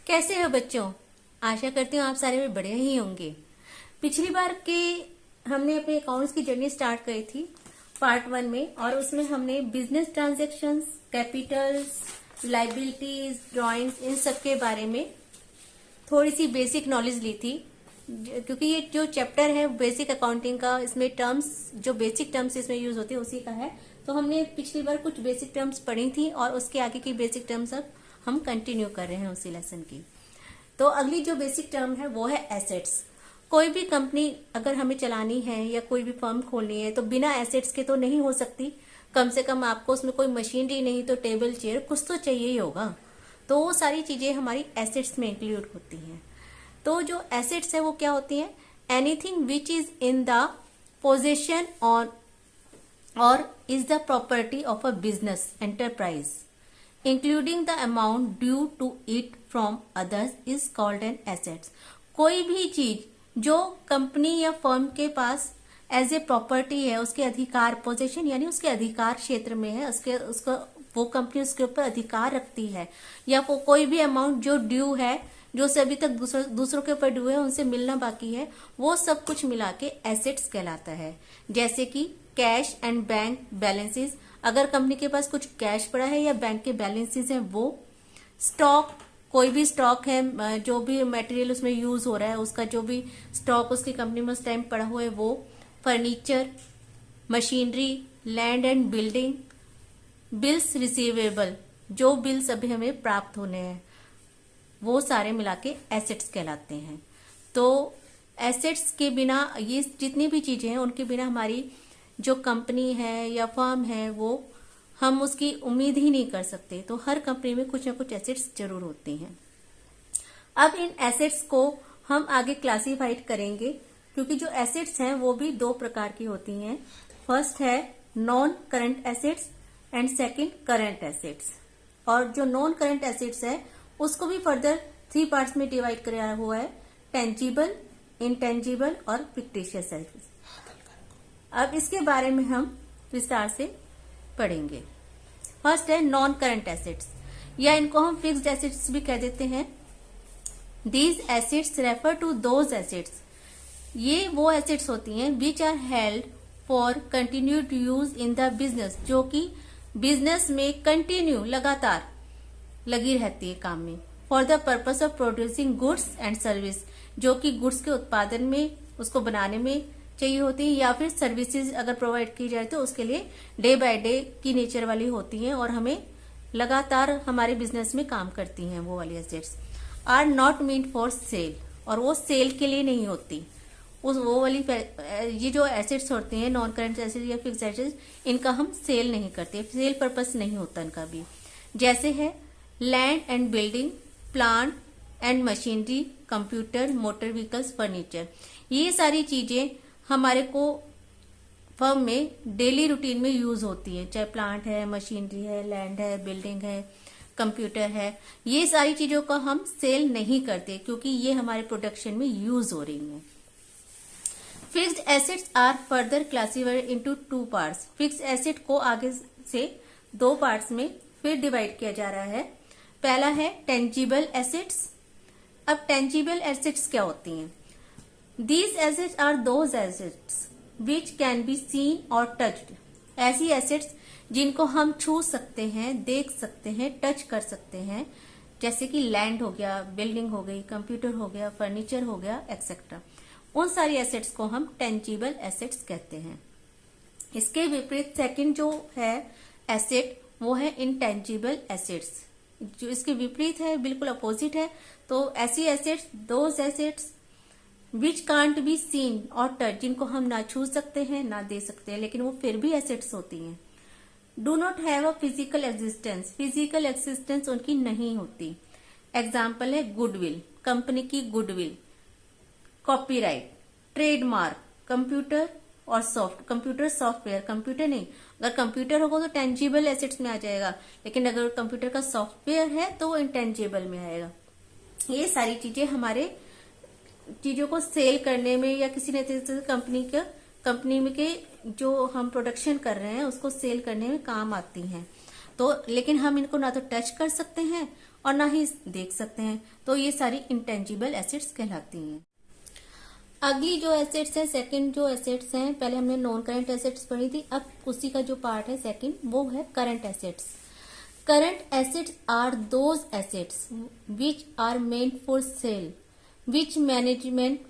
कैसे हो बच्चों। आशा करती हूँ आप सारे में बढ़िया ही होंगे। पिछली बार के हमने अपने अकाउंट्स की जर्नी स्टार्ट करी थी पार्ट 1 में, और उसमें हमने business transactions, capitals, liabilities, drawings, इन सब के बारे में थोड़ी सी बेसिक नॉलेज ली थी। क्योंकि ये जो चैप्टर है बेसिक अकाउंटिंग का, इसमें टर्म्स, जो बेसिक टर्म्स इसमें यूज होती है उसी का है। तो हमने पिछली बार कुछ बेसिक टर्म्स पढ़ी थी और उसके आगे की बेसिक टर्म्स अब हम कंटिन्यू कर रहे हैं उसी लेसन की। तो अगली जो बेसिक टर्म है वो है एसेट्स। कोई भी कंपनी अगर हमें चलानी है या कोई भी फर्म खोलनी है तो बिना एसेट्स के तो नहीं हो सकती। कम से कम आपको उसमें कोई मशीनरी नहीं तो टेबल चेयर कुछ तो चाहिए ही होगा। तो वो सारी चीजें हमारी एसेट्स में इंक्लूड होती हैं। तो जो एसेट्स है वो क्या होती हैं? Anything which is in the possession और is the property of a business enterprise including the amount due to it from others is called an assets. कोई भी चीज जो कंपनी या फर्म के पास एज ए प्रॉपर्टी है, उसके अधिकार, पोजीशन यानी उसके अधिकार क्षेत्र में है, उसका वो कंपनी उसके ऊपर अधिकार रखती है, या वो कोई भी अमाउंट जो ड्यू है, जो से अभी तक दूसरों के ऊपर ड्यू है, उनसे मिलना बाकी है, वो सब कुछ मिला के एसेट्स कहलाता है। जैसे कि कैश एंड बैंक बैलेंसेस, अगर कंपनी के पास कुछ कैश पड़ा है या बैंक के बैलेंसेस हैं वो। स्टॉक, कोई भी स्टॉक है, जो भी मटेरियल उसमें यूज हो रहा है उसका जो भी स्टॉक उसकी कंपनी में उस टाइम पड़ा हुआ है वो। Furniture, machinery, land and building, bills receivable, जो बिल्स अभी हमें प्राप्त होने हैं, वो सारे मिला के एसेट्स कहलाते हैं। तो एसेट्स के बिना, ये जितनी भी चीजें हैं उनके बिना हमारी जो कंपनी है या फर्म है वो हम उसकी उम्मीद ही नहीं कर सकते। तो हर कंपनी में कुछ ना कुछ एसेट्स जरूर होते हैं। अब इन एसेट्स को हम आगे क्लासिफाइड करेंगे, क्योंकि जो एसेट्स हैं वो भी दो प्रकार की होती हैं। फर्स्ट है non current assets and second current assets. और जो नॉन करंट एसेट्स है उसको भी फर्दर 3 पार्ट्स में डिवाइड किया हुआ है: टेंजिबल, इंटेंजिबल और फिक्टिशियस एसेट्स। अब इसके बारे में हम विस्तार से पढ़ेंगे। फर्स्ट है नॉन करंट एसेट्स, या इनको हम फिक्स्ड एसेट्स भी कह देते हैं। These assets refer to those assets, ये वो एसेट्स होती हैं which are held for continued use in the business, जो कि बिजनेस में कंटिन्यू, लगातार लगी रहती है काम में। For the purpose of producing goods and service, जो कि गुड्स के उत्पादन में, उसको बनाने में चाहिए होती है, या फिर सर्विसेज अगर प्रोवाइड की जाए तो उसके लिए डे बाय डे की नेचर वाली होती हैं और हमें लगातार हमारे बिजनेस में काम करती हैं। वो वाली assets are not meant for sale, और वो सेल के लिए नहीं होती। वो वाली ये जो एसेट्स होते हैं नॉन करंट एसेट्स या फिक्स्ड एसेट्स, इनका हम सेल नहीं करते, सेल पर्पस नहीं होता इनका भी। जैसे है land and building, plant and machinery, computer, motor vehicles, furniture, ये सारी चीजें हमारे को फर्म में डेली रूटीन में यूज होती है। चाहे प्लांट है, मशीनरी है, लैंड है, बिल्डिंग है, कंप्यूटर है, ये सारी चीजों का हम सेल नहीं करते क्योंकि ये हमारे प्रोडक्शन में यूज हो रही हैं। Fixed assets are further classified into 2 parts. Fixed asset को आगे से 2 पार्ट्स में फिर डिवाइड किया जा रहा है। पहला है टेंजिबल एसेट्स। अब टेंजिबल एसेट्स क्या होती हैं? These assets are those assets which can be seen or touched. ऐसी एसेट्स जिनको हम छू सकते हैं, देख सकते हैं, टच कर सकते हैं, जैसे कि लैंड हो गया, बिल्डिंग हो गई, कंप्यूटर हो गया, फर्नीचर हो गया, एक्सेट्रा। उन सारी एसेट्स को हम टेंजिबल एसेट्स कहते हैं। इसके विपरीत सेकंड जो है एसेट वो है इंटेंजिबल एसेट्स, जो इसके विपरीत है, बिल्कुल अपोजिट है। तो ऐसी assets, those assets which can't be seen और टच, जिनको हम ना छू सकते हैं ना दे सकते हैं, लेकिन वो फिर भी एसेट्स होती हैं। Do not have a physical existence, physical existence उनकी नहीं होती। एग्जाम्पल है गुडविल, कंपनी की गुडविल, कॉपीराइट, ट्रेडमार्क, कंप्यूटर और कंप्यूटर सॉफ्टवेयर, कंप्यूटर नहीं, अगर कंप्यूटर होगा तो टेंजिबल एसेट्स में आ जाएगा, लेकिन अगर कंप्यूटर का सॉफ्टवेयर है तो वो इंटेंजिबल में आएगा। ये सारी चीजें हमारे चीजों को सेल करने में या किसी न किसी कंपनी में के जो हम प्रोडक्शन कर रहे हैं उसको सेल करने में काम आती हैं। तो लेकिन हम इनको ना तो टच कर सकते हैं और ना ही देख सकते हैं, तो ये सारी इंटेंजिबल एसेट्स कहलाती हैं। अगली जो एसेट्स है, सेकंड जो एसेट्स हैं, पहले हमने नॉन करंट एसेट्स पढ़ी थी, अब उसी का जो पार्ट है सेकंड, वो है current assets. Current assets are those assets which are meant for sale which management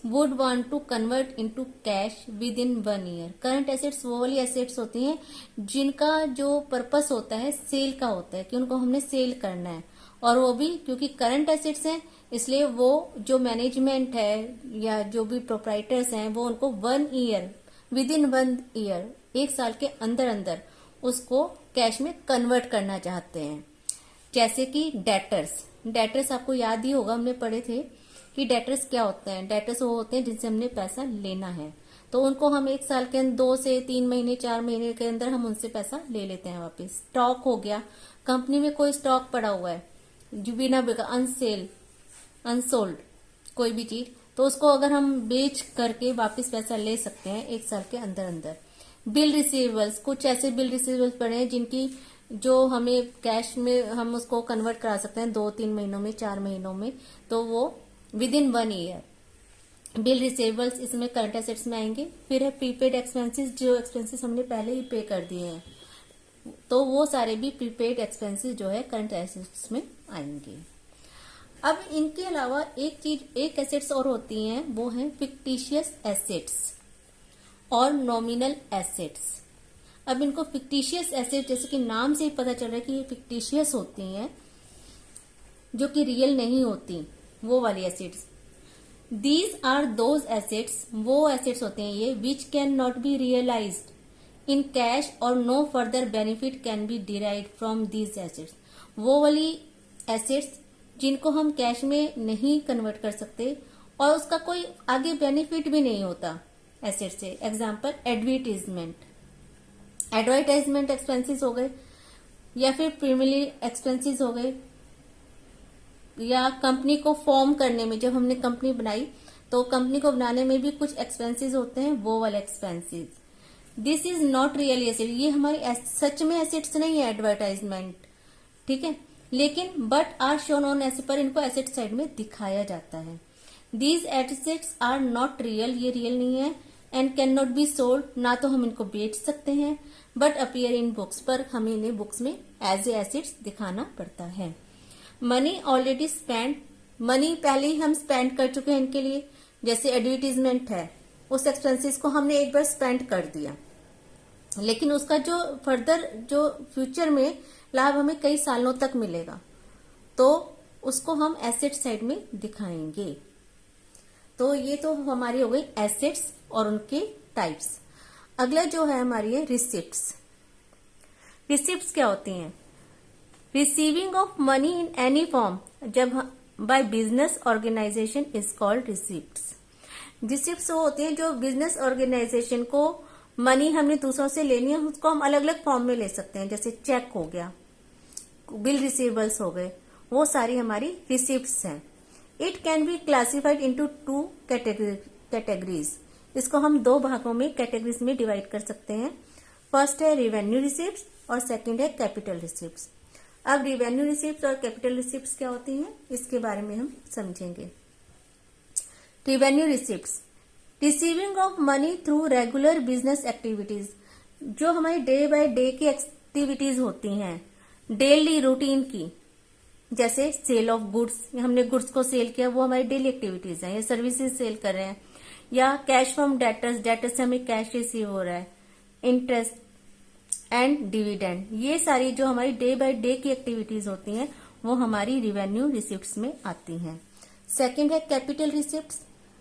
would want to convert into cash within 1 year. Current assets वो वाली एसेट्स होती हैं जिनका जो पर्पस होता है सेल का होता है, कि उनको हमने सेल करना है, और वो भी क्योंकि करंट एसेट्स हैं इसलिए वो जो मैनेजमेंट है या जो भी प्रोप्राइटर्स हैं वो उनको 1 ईयर, विद इन 1 ईयर, 1 साल के अंदर अंदर उसको कैश में कन्वर्ट करना चाहते हैं। जैसे कि डेटर्स आपको याद ही होगा, हमने पढ़े थे कि डेटर्स क्या होते हैं। डेटर्स वो होते हैं जिनसे हमने पैसा लेना है, तो उनको हम 1 साल के अंदर 2 से 3 महीने 4 महीने के अंदर हम उनसे पैसा ले लेते हैं वापस। स्टॉक हो गया, कंपनी में कोई स्टॉक पड़ा हुआ है जो बिना बिका, अनसोल्ड कोई भी चीज, तो उसको अगर हम बेच करके वापस पैसा ले सकते हैं 1 साल के अंदर अंदर। बिल रिसीवेबल्स, कुछ ऐसे बिल रिसीवेबल्स पड़े हैं जिनकी जो हमें कैश में हम उसको कन्वर्ट करा सकते हैं 2-3 महीनों में, 4 महीनों में, तो वो with in 1 year. Bill receivables इसमें करंट एसेट्स में आएंगे। फिर है प्रीपेड एक्सपेंसेस, जो एक्सपेंसेस हमने पहले ही पे कर दिए हैं, तो वो सारे भी प्रीपेड एक्सपेंसेस जो है करंट एसेट्स में आएंगे। अब इनके अलावा एक एसेट्स और होती हैं, वो है फिक्टिशियस एसेट्स और नॉमिनल एसेट्स। अब इनको फिक्टिशियस एसेट, जैसे कि नाम से ही पता चल रहा है कि ये फिक्टिशियस होती हैं, जो कि रियल नहीं होती, वो वाली assets. These are those assets, वो एसेट्स होते हैं ये, which can not be realised in cash और no further benefit can be derived from these assets. वो वाली एसेट्स जिनको हम कैश में नहीं कन्वर्ट कर सकते और उसका कोई आगे बेनिफिट भी नहीं होता एसेट से। एग्जाम्पल एडवर्टाइजमेंट एक्सपेंसेस हो गए, या फिर प्रीमियरी एक्सपेंसेस हो गए, या कंपनी को फॉर्म करने में, जब हमने कंपनी बनाई तो कंपनी को बनाने में भी कुछ एक्सपेंसेस होते हैं, वो वाले expenses. This is not really asset, ये हमारी सच में एसेट्स नहीं है एडवर्टाइजमेंट, ठीक है, लेकिन but are shown on asset, पर इनको एसेट साइड में दिखाया जाता है। These assets are not real, ये रियल नहीं है, and can not be sold, ना तो हम इनको बेच सकते हैं, बट अपीयर इन बुक्स, पर हमें इन्हें बुक्स में एज ए एसेट्स दिखाना पड़ता है। मनी ऑलरेडी स्पेंड, मनी पहले ही हम स्पेंड कर चुके हैं इनके लिए, जैसे एडवर्टीजमेंट है, उस एक्सपेंसेस को हमने एक बार स्पेंड कर दिया, लेकिन उसका जो फर्दर जो फ्यूचर में लाभ हमें कई सालों तक मिलेगा, तो उसको हम एसेट साइड में दिखाएंगे। तो ये तो हमारी हो गई एसेट्स और उनके टाइप्स। अगला जो है हमारी है रिसिप्ट्स। रिसिप्ट्स क्या होती हैं? Receiving of money in any form जब by business organisation is called receipts. Receipts वो होती हैं जो बिजनेस ऑर्गेनाइजेशन को मनी हमने दूसरों से लेनी है, उसको हम अलग अलग फॉर्म में ले सकते हैं, जैसे चेक हो गया, बिल रिसीवेबल्स हो गए, वो सारी हमारी रिसिप्ट्स हैं। It can be classified into 2 categories, इसको हम 2 भागों में कैटेगरीज में डिवाइड कर सकते हैं। फर्स्ट है रिवेन्यू रिसिप्ट्स और सेकंड है कैपिटल रिसिप्ट्स। अब रिवेन्यू रिसिप्ट्स और कैपिटल रिसिप्ट्स क्या होती हैं, इसके बारे में हम समझेंगे। Revenue receipts, receiving of money through regular business activities, जो हमारी डे बाय डे की एक्टिविटीज होती हैं, डेली रूटीन की, जैसे सेल ऑफ गुड्स, हमने गुड्स को सेल किया, वो हमारी डेली एक्टिविटीज हैं, या सर्विसेज सेल कर रहे हैं, या कैश फ्रॉम डेटर्स, डेटर्स से हमें कैश रिसीव हो रहा है, इंटरेस्ट एंड डिविडेंड, ये सारी जो हमारी डे बाय डे की एक्टिविटीज होती हैं वो हमारी रिवेन्यू रिसिप्ट्स में आती हैं। सेकंड है कैपिटल रिसिप्ट्स।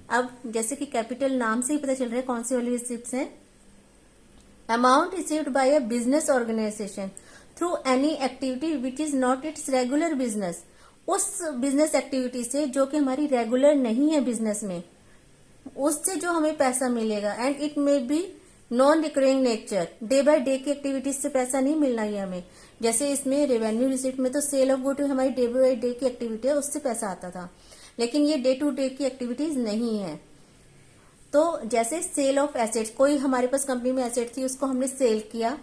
अब जैसे कि कैपिटल नाम से ही पता चल रहा है कौन सी वाली रिसिप्ट्स हैं। Amount received by a business organisation through any activity which is not its regular business, उस बिजनेस एक्टिविटी से जो कि हमारी रेगुलर नहीं है बिजनेस में, उससे जो हमें पैसा मिलेगा, and it may be non recurring nature, day by day की एक्टिविटीज से पैसा नहीं मिलना है हमें। जैसे इसमें रेवेन्यू रिसिप्ट में तो सेल ऑफ गुड हमारी डे बाय डे की एक्टिविटी है, उससे पैसा आता था, लेकिन ये डे टू डे की एक्टिविटीज नहीं है। तो जैसे सेल ऑफ एसेट्स, कोई हमारे पास कंपनी में एसेट थी, उसको हमने सेल किया,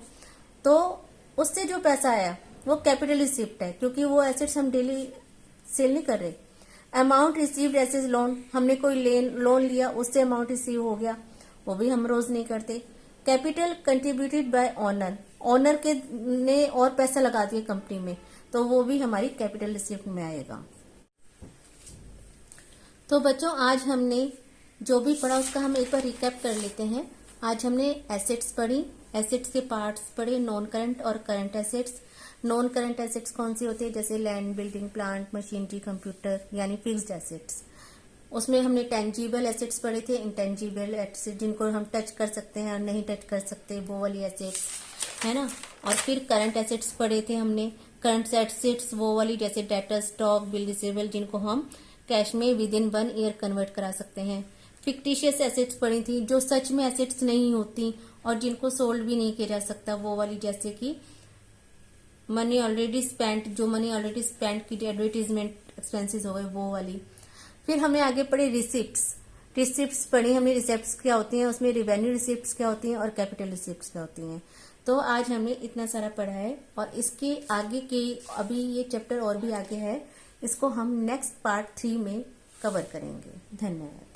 तो उससे जो पैसा आया वो कैपिटल रिसिप्ट है, क्योंकि वो एसेट्स हम डेली सेल नहीं कर रहे। अमाउंट रिसीव्ड एज लोन, हमने कोई लोन लिया, उससे अमाउंट रिसीव हो गया, वो भी हम रोज नहीं करते। Capital contributed bye owner, owner के ने और पैसा लगा दिया कंपनी में, तो वो भी हमारी कैपिटल रिसिप्ट में आएगा। तो बच्चों, आज हमने जो भी पढ़ा उसका हम एक बार रिकैप कर लेते हैं। आज हमने एसेट्स पढ़ी, एसेट्स के पार्ट्स पढ़े, नॉन करंट और current assets. Non current assets कौन सी होती है? जैसे land, building, plant, machinery, computer, यानी फिक्स्ड एसेट्स। उसमें हमने टेंजिबल एसेट्स पढ़े थे, इंटेंजिबल एसेट्स जिनको हम टच कर सकते हैं और नहीं टच कर सकते, वो वाली एसेट्स, है ना। और फिर करंट एसेट्स पढ़े थे हमने। करंट एसेट्स वो वाली जैसे डेटर, स्टॉक, बिल रिसीवेबल, जिनको हम कैश में विद इन 1 ईयर कन्वर्ट करा सकते हैं। फिक्टिशियस एसेट्स पढ़ी थी, जो सच में एसेट्स नहीं होती और जिनको सोल्ड भी नहीं किया जा सकता, वो वाली, जैसे कि मनी ऑलरेडी स्पेंट, जो मनी ऑलरेडी स्पेंट की एडवर्टीजमेंट एक्सपेंसेस हो गए, वो वाली। फिर हमने आगे पढ़े रिसिप्ट्स। रिसिप्ट्स पढ़ी हमने, रिसिप्ट्स क्या होती हैं, उसमें रिवेन्यू रिसिप्ट्स क्या होती हैं और कैपिटल रिसिप्ट्स क्या होती हैं। तो आज हमने इतना सारा पढ़ा है, और इसके आगे के अभी ये चैप्टर और भी आगे है, इसको हम नेक्स्ट पार्ट 3 में कवर करेंगे। धन्यवाद।